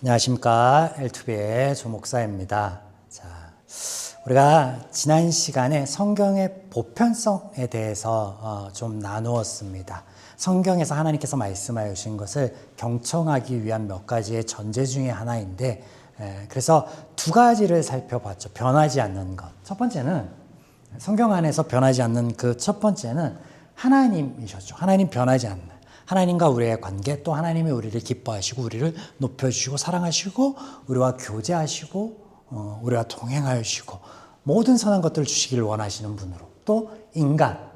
안녕하십니까. L2B의 조 목사입니다. 자, 우리가 지난 시간에 성경의 보편성에 대해서 좀 나누었습니다. 성경에서 하나님께서 말씀하여 주신 것을 경청하기 위한 몇 가지의 전제 중에 하나인데, 그래서 두 가지를 살펴봤죠. 변하지 않는 것. 첫 번째는 성경 안에서 변하지 않는 그 첫 번째는 하나님이셨죠. 하나님 변하지 않는. 하나님과 우리의 관계, 또 하나님이 우리를 기뻐하시고 우리를 높여주시고 사랑하시고 우리와 교제하시고 우리와 동행하시고 모든 선한 것들을 주시기를 원하시는 분으로, 또 인간,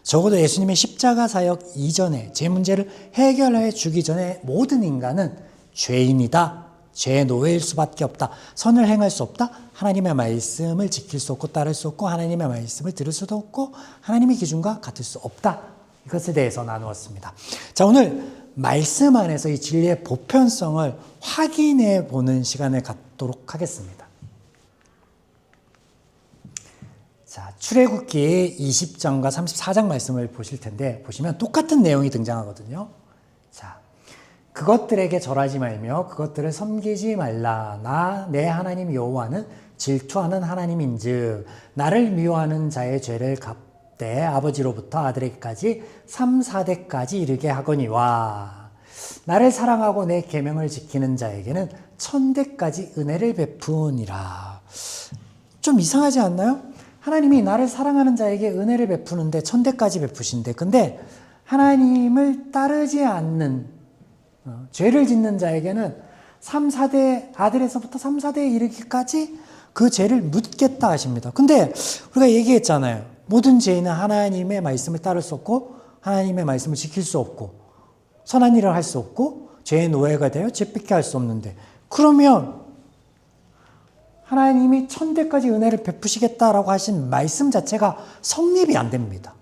적어도 예수님의 십자가 사역 이전에 제 문제를 해결해 주기 전에 모든 인간은 죄인이다, 죄의 노예일 수밖에 없다, 선을 행할 수 없다, 하나님의 말씀을 지킬 수 없고 따를 수 없고 하나님의 말씀을 들을 수도 없고 하나님의 기준과 같을 수 없다, 이것에 대해서 나누었습니다. 자, 오늘 말씀 안에서 이 진리의 보편성을 확인해 보는 시간을 갖도록 하겠습니다. 자, 출애굽기 20장과 34장 말씀을 보실 텐데, 보시면 똑같은 내용이 등장하거든요. 자, 그것들에게 절하지 말며 그것들을 섬기지 말라. 나 내 하나님 여호와는 질투하는 하나님인즉 나를 미워하는 자의 죄를 때 아버지로부터 아들에게까지 3, 4대까지 이르게 하거니와 나를 사랑하고 내 계명을 지키는 자에게는 1000대까지 은혜를 베푸니라. 좀 이상하지 않나요? 하나님이 나를 사랑하는 자에게 은혜를 베푸는데 1000대까지 베푸신대. 근데 하나님을 따르지 않는 죄를 짓는 자에게는 3, 4대 아들에서부터 3, 4대에 이르기까지 그 죄를 묻겠다 하십니다. 근데 우리가 얘기했잖아요. 모든 죄인은 하나님의 말씀을 따를 수 없고 하나님의 말씀을 지킬 수 없고 선한 일을 할 수 없고 죄의 노예가 되어 죄밖에 할 수 없는데, 그러면 하나님이 1000대까지 은혜를 베푸시겠다라고 하신 말씀 자체가 성립이 안 됩니다.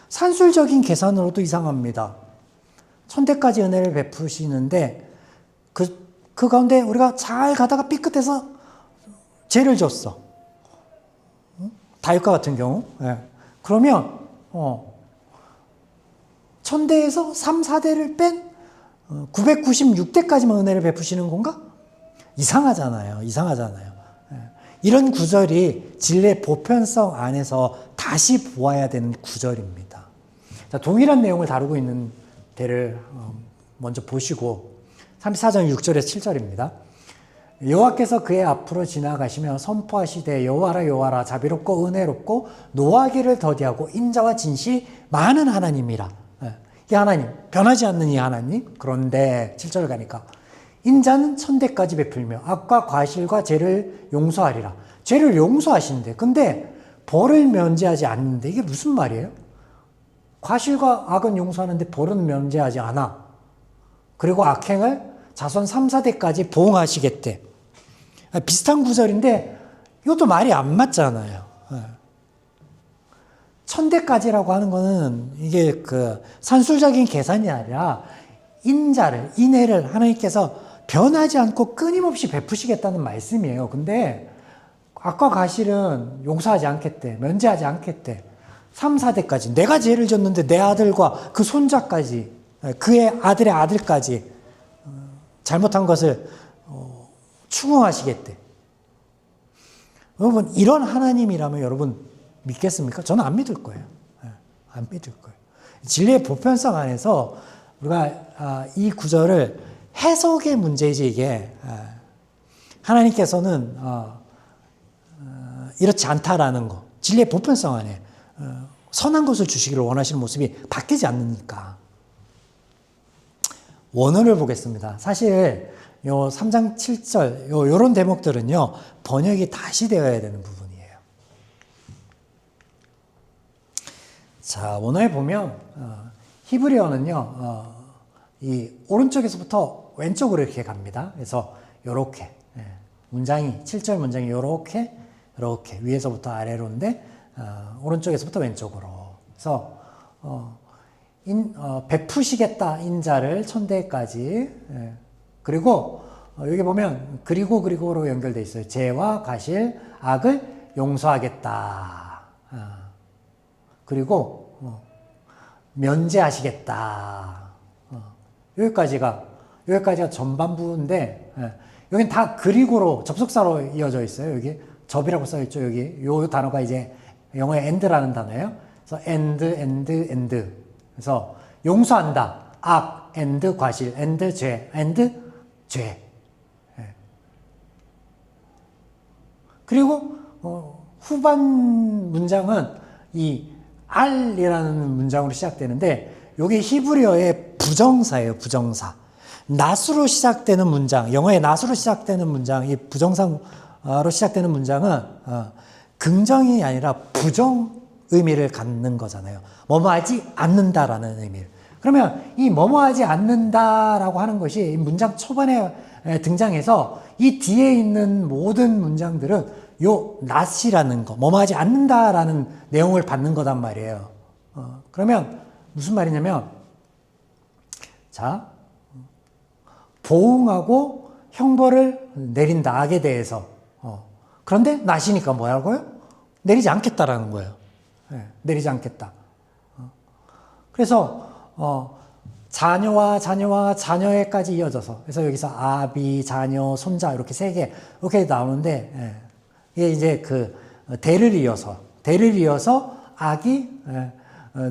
산술적인 계산으로도 이상합니다. 1000대까지 은혜를 베푸시는데 그 가운데 우리가 잘 가다가 삐끗해서 죄를 졌어. 다윗과 같은 경우. 그러면 1000대에서 3, 4대를 뺀 996대까지만 은혜를 베푸시는 건가? 이상하잖아요. 이런 구절이 진리의 보편성 안에서 다시 보아야 되는 구절입니다. 자, 동일한 내용을 다루고 있는 데를 먼저 보시고 34장 6절에서 7절입니다. 여호와께서 그의 앞으로 지나가시며 선포하시되 여호와라 여호와라 자비롭고 은혜롭고 노하기를 더디하고 인자와 진실이 많은 하나님이라. 이 하나님, 변하지 않는 이 하나님. 그런데 7절 가니까 인자는 1000대까지 베풀며 악과 과실과 죄를 용서하리라. 죄를 용서하시는데 근데 벌을 면제하지 않는데 이게 무슨 말이에요? 과실과 악은 용서하는데 벌은 면제하지 않아. 그리고 악행을 자손 3, 4대까지 보응하시겠대. 비슷한 구절인데 이것도 말이 안 맞잖아요. 1000대까지라고 하는 거는 이게 그 산술적인 계산이 아니라 인혜를 하나님께서 변하지 않고 끊임없이 베푸시겠다는 말씀이에요. 근데 악과 과실은 용서하지 않겠대. 면제하지 않겠대. 3, 4대까지. 내가 죄를 졌는데 내 아들과 그 손자까지, 그의 아들의 아들까지 잘못한 것을 추궁하시겠대. 여러분, 이런 하나님이라면 여러분 믿겠습니까? 저는 안 믿을 거예요. 안 믿을 거예요. 진리의 보편성 안에서 우리가 이 구절을 해석의 문제이지, 이게 하나님께서는 이렇지 않다라는 거, 진리의 보편성 안에 선한 것을 주시기를 원하시는 모습이 바뀌지 않으니까. 원어를 보겠습니다. 사실 요 3장 7절 요런 대목들은요, 번역이 다시 되어야 되는 부분이에요. 자, 원어에 보면 히브리어는요, 이 오른쪽에서부터 왼쪽으로 이렇게 갑니다. 그래서 요렇게 문장이 7절 문장이 요렇게 위에서부터 아래로인데 오른쪽에서부터 왼쪽으로. 그래서 베푸시겠다 인자를 1000대까지. 그리고 여기 보면 그리고로 연결되어 있어요. 죄와 과실, 악을 용서하겠다. 그리고 면제하시겠다. 여기까지가 여기까지가 전반부인데, 여긴 다 그리고로 접속사로 이어져 있어요. 여기 접이라고 써 있죠. 여기 요 단어가 이제 영어의 end라는 단어예요. 그래서 end. 그래서 용서한다. 악, end 과실, end 죄, end 죄. 그리고 후반 문장은 이 알이라는 문장으로 시작되는데 이게 히브리어의 부정사예요. 부정사. 낫으로 시작되는 문장, 영어의 낫으로 시작되는 문장, 이 부정사로 시작되는 문장은 긍정이 아니라 부정 의미를 갖는 거잖아요. 뭐뭐하지 않는다라는 의미를. 그러면 이 뭐뭐하지 않는다라고 하는 것이 문장 초반에 등장해서 이 뒤에 있는 모든 문장들은 요 not이라는 거, 뭐뭐하지 않는다라는 내용을 받는 거단 말이에요. 그러면 무슨 말이냐면, 자, 보응하고 형벌을 내린다, 악에 대해서. 그런데 not이니까 뭐라고요? 내리지 않겠다라는 거예요. 내리지 않겠다. 그래서 자녀와 자녀에까지 이어져서, 그래서 여기서 아비, 자녀, 손자 이렇게 세 개 이렇게 나오는데, 이게 이제 그 대를 이어서 악이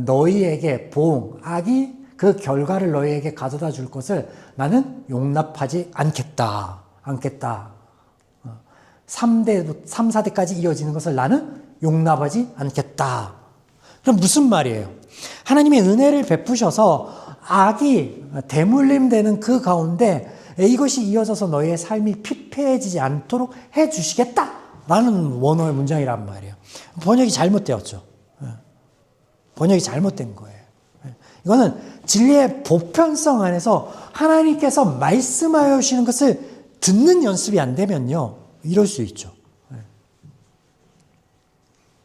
너희에게 보응, 악이 그 결과를 너희에게 가져다 줄 것을 나는 용납하지 않겠다. 3대, 3, 4대까지 이어지는 것을 나는 용납하지 않겠다. 그럼 무슨 말이에요? 하나님의 은혜를 베푸셔서 악이 대물림되는 그 가운데 이것이 이어져서 너희의 삶이 피폐해지지 않도록 해 주시겠다라는 원어의 문장이란 말이에요. 번역이 잘못되었죠. 번역이 잘못된 거예요. 이거는 진리의 보편성 안에서 하나님께서 말씀하여 주시는 것을 듣는 연습이 안 되면요, 이럴 수 있죠.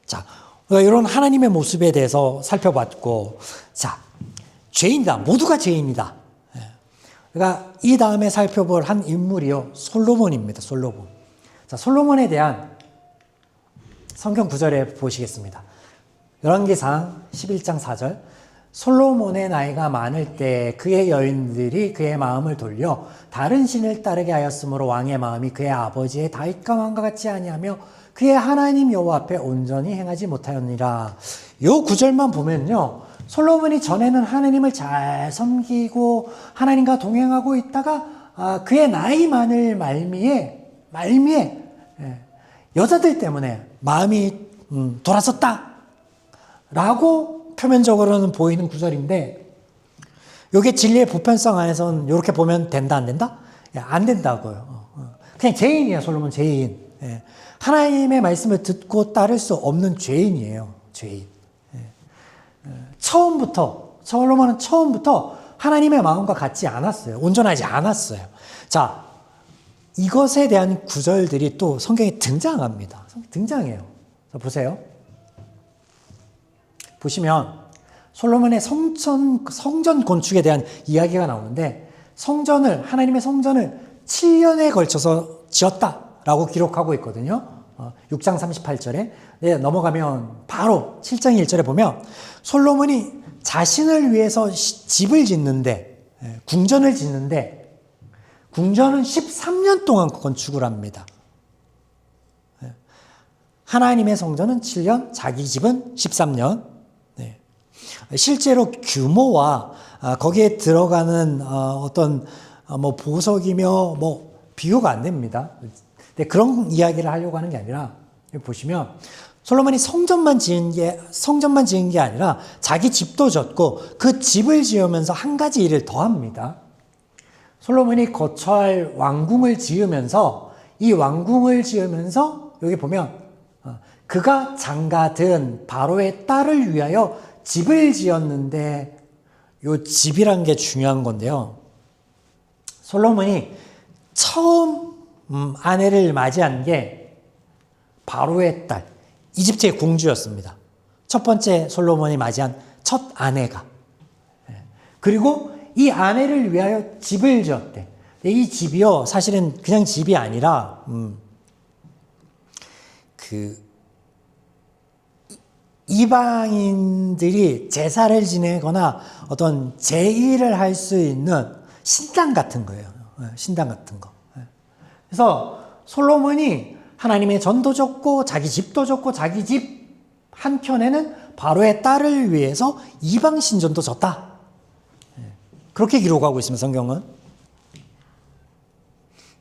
자, 이런 하나님의 모습에 대해서 살펴봤고, 자, 죄인이다. 모두가 죄인이다. 그러니까 이 다음에 살펴볼 한 인물이요, 솔로몬입니다. 솔로몬. 자, 솔로몬에 대한 성경 구절에 보시겠습니다. 열왕기상 11장 4절. 솔로몬의 나이가 많을 때 그의 여인들이 그의 마음을 돌려 다른 신을 따르게 하였으므로 왕의 마음이 그의 아버지의 다윗과 왕과 같지 아니하며 그의 하나님 여호와 앞에 온전히 행하지 못하였니라. 이 구절만 보면요, 솔로몬이 전에는 하나님을 잘 섬기고 하나님과 동행하고 있다가 그의 나이 많을 말미에 여자들 때문에 마음이 돌아섰다 라고 표면적으로는 보이는 구절인데, 이게 진리의 보편성 안에서는 이렇게 보면 된다 안 된다? 안 된다고요. 그냥 죄인이에요. 솔로몬 죄인. 하나님의 말씀을 듣고 따를 수 없는 죄인이에요. 죄인. 솔로몬은 처음부터 하나님의 마음과 같지 않았어요. 온전하지 않았어요. 자, 이것에 대한 구절들이 또 성경에 등장합니다. 등장해요. 자, 보세요. 보시면 솔로몬의 성전 건축에 대한 이야기가 나오는데, 하나님의 성전을 7년에 걸쳐서 지었다라고 기록하고 있거든요. 6장 38절에. 네, 넘어가면 바로 7장 1절에 보면 솔로몬이 자신을 위해서 집을 짓는데, 궁전을 짓는데, 궁전은 13년 동안 건축을 합니다. 하나님의 성전은 7년, 자기 집은 13년. 실제로 규모와 거기에 들어가는 어떤 보석이며 비교가 안 됩니다. 근데 그런 이야기를 하려고 하는 게 아니라, 여기 보시면 솔로몬이 성전만 지은 게 아니라 자기 집도 졌고 그 집을 지으면서 한 가지 일을 더 합니다. 솔로몬이 거처할 왕궁을 지으면서 여기 보면 그가 장가든 바로의 딸을 위하여 집을 지었는데, 요 집이란 게 중요한 건데요. 솔로몬이 처음 아내를 맞이한 게 바로의 딸, 이집트의 공주였습니다. 첫 번째 솔로몬이 맞이한 첫 아내가. 그리고 이 아내를 위하여 집을 지었대. 이 집이요, 사실은 그냥 집이 아니라 이방인들이 제사를 지내거나 어떤 제의를 할 수 있는 신당 같은 거예요. 신당 같은 거. 그래서 솔로몬이 하나님의 전도 줬고 자기 집도 줬고 자기 집 한켠에는 바로의 딸을 위해서 이방 신전도 줬다. 그렇게 기록하고 있습니다. 성경은.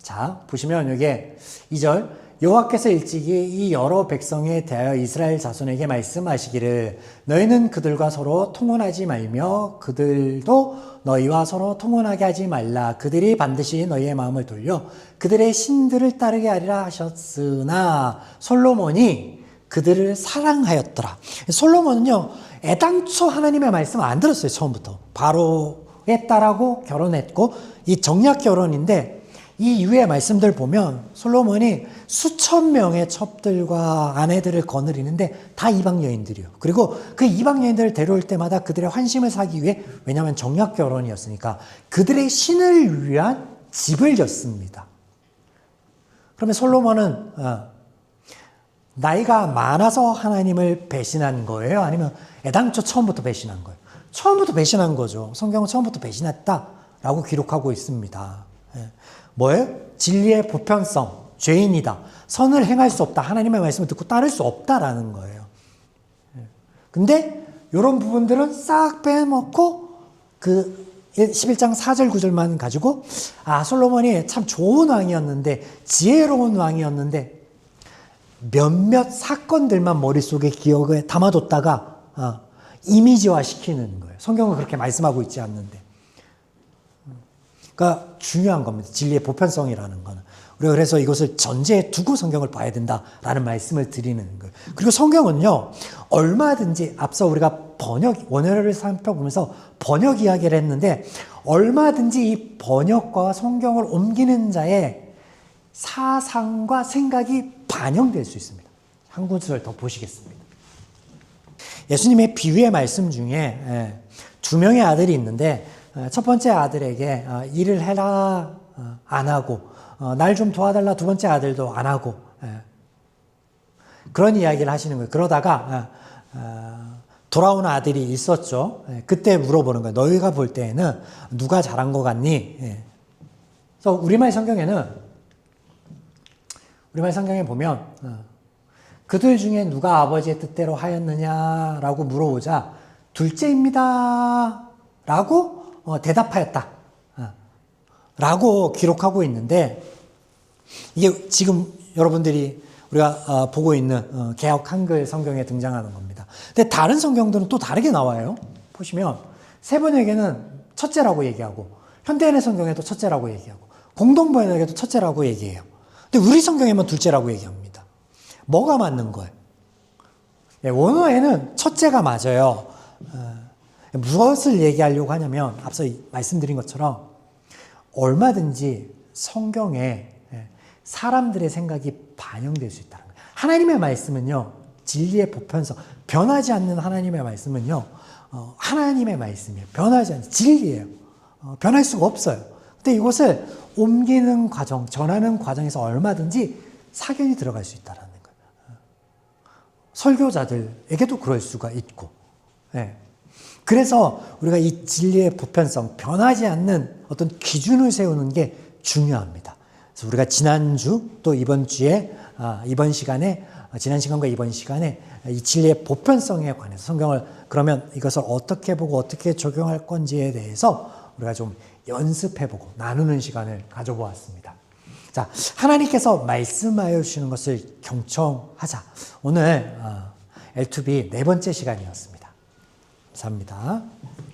자, 보시면 여기에 2절 여호와께서 일찍이 이 여러 백성에 대하여 이스라엘 자손에게 말씀하시기를 너희는 그들과 서로 통혼하지 말며 그들도 너희와 서로 통혼하게 하지 말라. 그들이 반드시 너희의 마음을 돌려 그들의 신들을 따르게 하리라 하셨으나 솔로몬이 그들을 사랑하였더라. 솔로몬은요, 애당초 하나님의 말씀을 안 들었어요. 처음부터. 바로의 딸하고 결혼했고 이 정략 결혼인데 이 이후의 말씀들 보면 솔로몬이 수천 명의 첩들과 아내들을 거느리는데 다 이방 여인들이요. 그리고 그 이방 여인들을 데려올 때마다 그들의 환심을 사기 위해, 왜냐하면 정략 결혼이었으니까 그들의 신을 위한 집을 졌습니다. 그러면 솔로몬은 나이가 많아서 하나님을 배신한 거예요? 아니면 애당초 처음부터 배신한 거예요? 처음부터 배신한 거죠. 성경은 처음부터 배신했다라고 기록하고 있습니다. 뭐예요? 진리의 보편성, 죄인이다. 선을 행할 수 없다. 하나님의 말씀을 듣고 따를 수 없다라는 거예요. 근데 이런 부분들은 싹 빼먹고 그 11장 4절 9절만 가지고 솔로몬이 참 좋은 왕이었는데 지혜로운 왕이었는데 몇몇 사건들만 머릿속에 기억에 담아뒀다가 이미지화 시키는 거예요. 성경은 그렇게 말씀하고 있지 않는데. 그러니까 중요한 겁니다. 진리의 보편성이라는 거는. 우리가 그래서 이것을 전제에 두고 성경을 봐야 된다라는 말씀을 드리는 거예요. 그리고 성경은요, 얼마든지 앞서 우리가 원어를 살펴보면서 번역 이야기를 했는데 얼마든지 이 번역과 성경을 옮기는 자의 사상과 생각이 반영될 수 있습니다. 한 구절 더 보시겠습니다. 예수님의 비유의 말씀 중에 두 명의 아들이 있는데 첫 번째 아들에게 일을 해라 안 하고 날 좀 도와달라 두 번째 아들도 안 하고 그런 이야기를 하시는 거예요. 그러다가 돌아오는 아들이 있었죠. 그때 물어보는 거예요. 너희가 볼 때에는 누가 잘한 것 같니? 그래서 우리말 성경에 보면 그들 중에 누가 아버지의 뜻대로 하였느냐라고 물어보자 둘째입니다 라고 대답하였다 라고 기록하고 있는데 이게 지금 여러분들이 우리가 보고 있는 개역 한글 성경에 등장하는 겁니다. 근데 다른 성경들은 또 다르게 나와요. 보시면 세번역에는 첫째라고 얘기하고 현대인의 성경에도 첫째라고 얘기하고 공동번역에도 첫째라고 얘기해요. 근데 우리 성경에만 둘째라고 얘기합니다. 뭐가 맞는 거예요? 원어에는 첫째가 맞아요. 무엇을 얘기하려고 하냐면 앞서 말씀드린 것처럼 얼마든지 성경에 사람들의 생각이 반영될 수 있다는 거예요. 하나님의 말씀은요, 진리의 보편성, 변하지 않는 하나님의 말씀은요, 하나님의 말씀이에요. 변하지 않는 진리예요. 변할 수가 없어요. 근데 이것을 옮기는 과정, 전하는 과정에서 얼마든지 사견이 들어갈 수 있다는 거예요. 설교자들에게도 그럴 수가 있고, 그래서 우리가 이 진리의 보편성, 변하지 않는 어떤 기준을 세우는 게 중요합니다. 그래서 우리가 지난주 또 이번 주에, 이번 시간에, 지난 시간과 이번 시간에 이 진리의 보편성에 관해서 성경을 그러면 이것을 어떻게 보고 어떻게 적용할 건지에 대해서 우리가 좀 연습해보고 나누는 시간을 가져보았습니다. 자, 하나님께서 말씀하여 주시는 것을 경청하자. 오늘 L2B 네 번째 시간이었습니다. 감사합니다.